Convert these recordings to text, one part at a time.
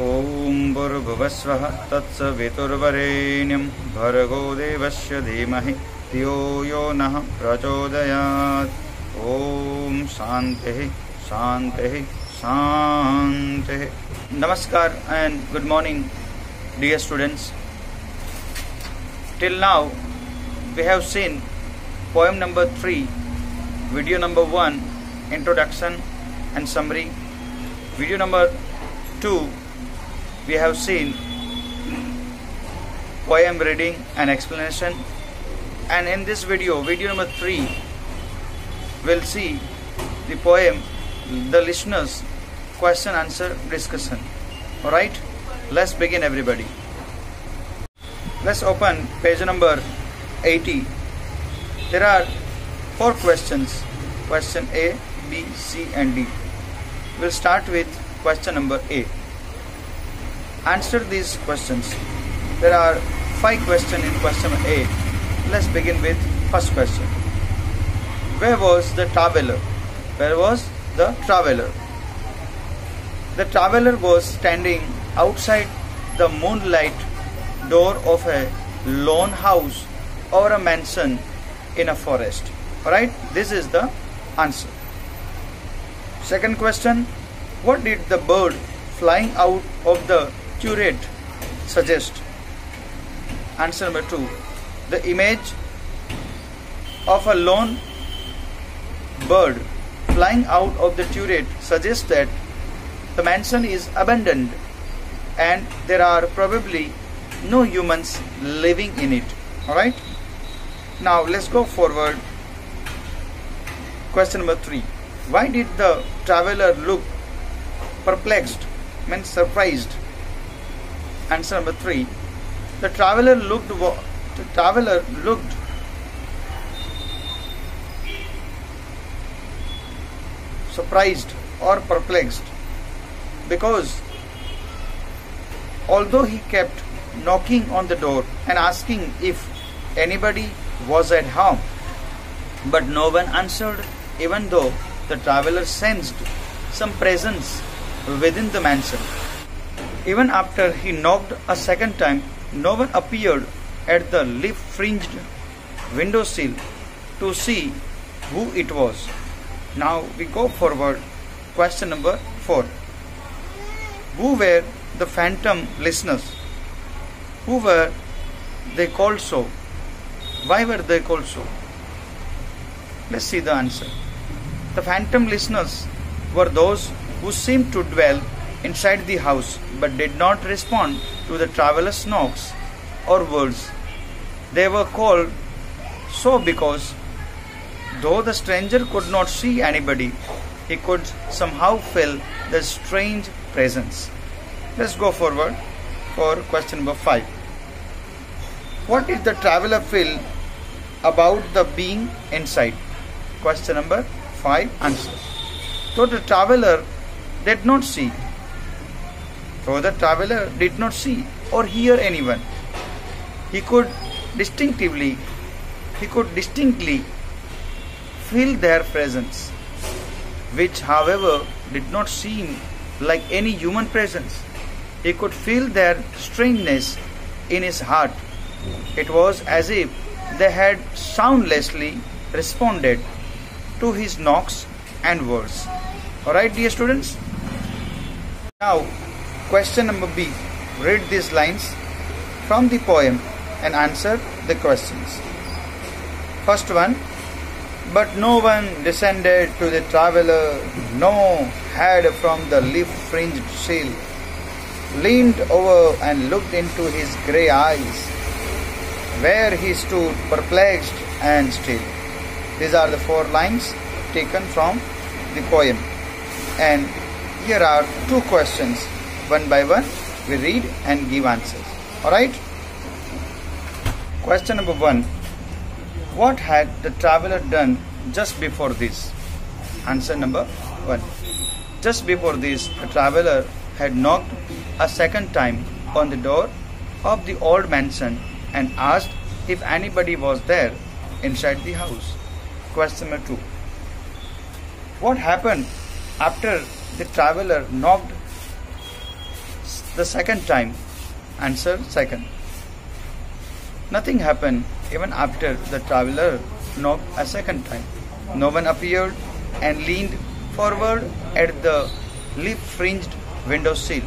ॐ भूर्भुवस्वः तत्सवितुर्वरेण्यं भर्गो देवस्य धीमहि धियो यो नः प्रचोदयात्। ॐ शान्तिः शान्तिः शान्तिः। Namaskar and good morning, dear students. Till now we have seen poem number 3, video number 1, introduction and summary. Video number 2, we have seen poem reading and explanation, and in this video number 3, we'll see the poem, the listeners question answer discussion. Alright, let's begin everybody. Let's open page number 80. There are 4 questions, question A, B, C and D. We'll start with question number A. Answer these questions. There are 5 questions in question A. Let's begin with first question. Where was the traveler? Where was the traveler? The traveler was standing outside the moonlight door of a lone house or a mansion in a forest. Alright, this is the answer. Second question. What did the bird flying out of the turret suggest? Answer number 2. The image of a lone bird flying out of the turret suggests that the mansion is abandoned and there are probably no humans living in it. Alright. Now let's go forward. Question number 3. Why did the traveler look perplexed, means surprised? Answer number 3. The traveler looked surprised or perplexed because although he kept knocking on the door and asking if anybody was at home, but no one answered, even though the traveler sensed some presence within the mansion. Even after he knocked a second time, no one appeared at the leaf-fringed windowsill to see who it was. Now we go forward. Question number 4. Who were the phantom listeners? Who were they called so? Why were they called so? Let's see the answer. The phantom listeners were those who seemed to dwell inside the house but did not respond to the traveler's knocks or words. They were called so because though the stranger could not see anybody, he could somehow feel the strange presence. Let's go forward for question number 5. What did the traveler feel about the being inside? Question number 5, answer. Though the traveler did not see or hear anyone, he could distinctly feel their presence, which however did not seem like any human presence. He could feel their strangeness in his heart. It was as if they had soundlessly responded to his knocks and words. Alright, dear students. Now, question number B. Read these lines from the poem and answer the questions. First one. But no one descended to the traveler, no head from the leaf-fringed sill leaned over and looked into his grey eyes, where he stood perplexed and still. These are the 4 lines taken from the poem, and here are 2 questions. One by one we read and give answers. Alright. Question number 1. What had the traveler done just before this? Answer number 1. Just before this, the traveler had knocked a second time on the door of the old mansion and asked if anybody was there inside the house. Question number 2. What happened after the traveler knocked the second time? Answer second. Nothing happened even after the traveler knocked a second time. No one appeared and leaned forward at the leaf-fringed windowsill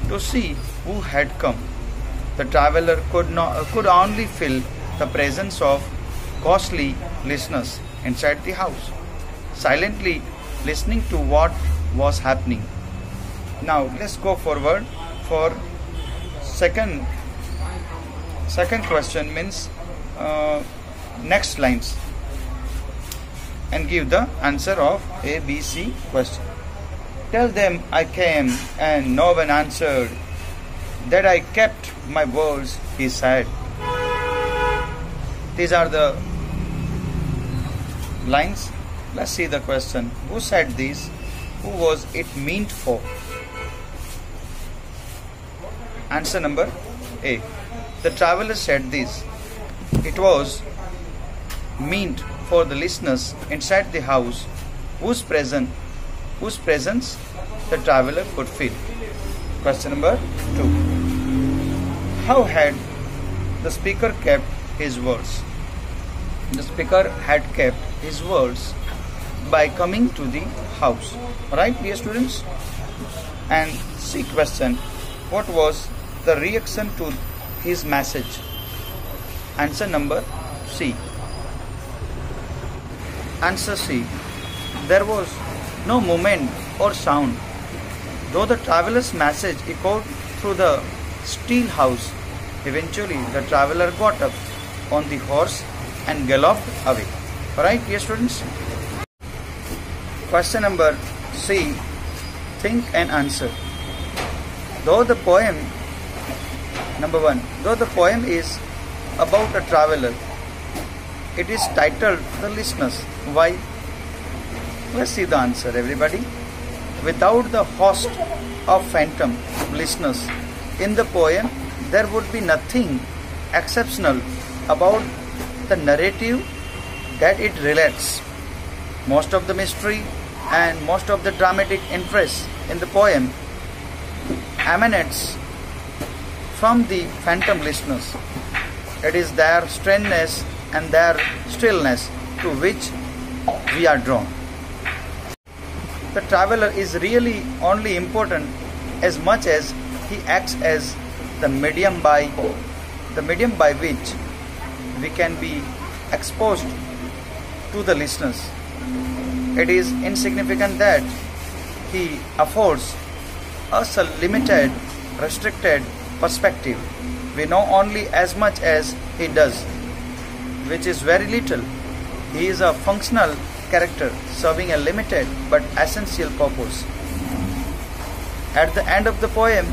to see who had come. The traveler could only feel the presence of ghostly listeners inside the house, silently listening to what was happening. Now let's go forward for second question, means next lines, and give the answer of A, B, C question. Tell them I came and no one answered, that I kept my words, he said. These are the lines. Let's see the question. Who said this? Who was it meant for? Answer number A. The traveler said this. It was meant for the listeners inside the house whose presence the traveler could feel. Question number 2. How had the speaker kept his words? The speaker had kept his words by coming to the house. Right, dear students? And C question. What was the reaction to his message? Answer number C. Answer C. There was no movement or sound, though the traveler's message echoed through the steel house. Eventually, the traveler got up on the horse and galloped away. Alright, dear students? Question number C. Think and answer. Though the poem, number 1, though the poem is about a traveler, it is titled The Listeners. Why? Let's see the answer, everybody. Without the host of phantom listeners in the poem, there would be nothing exceptional about the narrative that it relates. Most of the mystery and most of the dramatic interest in the poem emanates from the phantom listeners. It is their strangeness and their stillness to which we are drawn. The traveler is really only important as much as he acts as the medium by which we can be exposed to the listeners. It is insignificant that he affords us a limited, restricted perspective. We know only as much as he does, which is very little. He is a functional character serving a limited but essential purpose. At the end of the poem,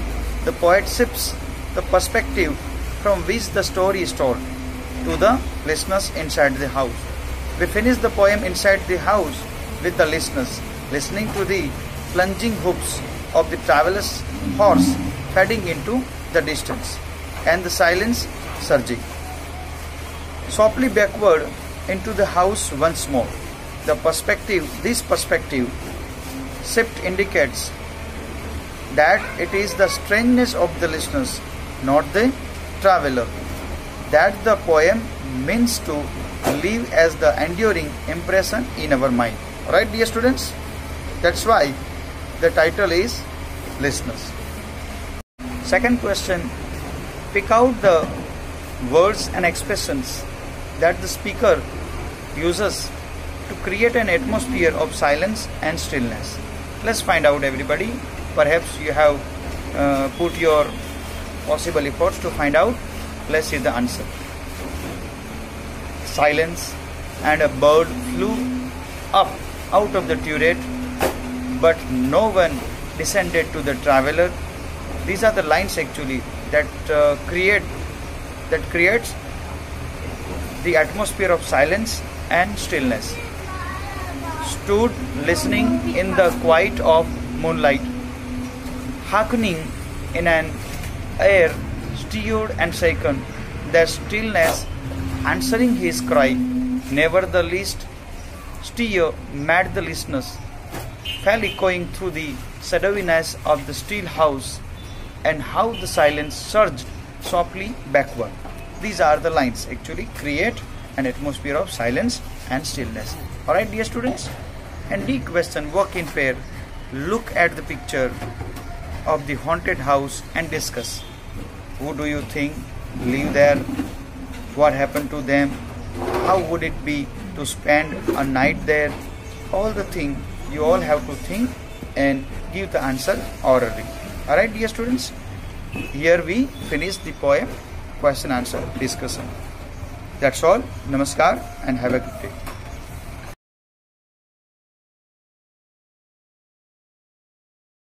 the poet shifts the perspective from which the story is told to the listeners inside the house. We finish the poem inside the house with the listeners listening to the plunging hoofs of the traveler's horse fading into the distance and the silence surging softly backward into the house once more. This perspective shift indicates that it is the strangeness of the listeners, not the traveler, that the poem means to leave as the enduring impression in our mind. Right, dear students? That's why the title is Listeners. Second question. Pick out the words and expressions that the speaker uses to create an atmosphere of silence and stillness. Let's find out, everybody. Perhaps you have put your possible efforts to find out. Let's see the answer. Silence, and a bird flew up out of the turret, but no one descended to the traveler. These are the lines actually that creates the atmosphere of silence and stillness. Stood listening in the quiet of moonlight, hearkening in an air stirred and shaken, their stillness answering his cry. Never the least stir made the listeners, fell echoing through the shadowiness of the still house and how the silence surged softly backward. These are the lines. Actually create an atmosphere of silence and stillness. Alright dear students. And D question, work in pair. Look at the picture of the haunted house and discuss. Who do you think live there? What happened to them? How would it be to spend a night there? All the things you all have to think and give the answer orally. Alright dear students. Here we finish the poem question answer discussion. That's all. Namaskar and have a good day.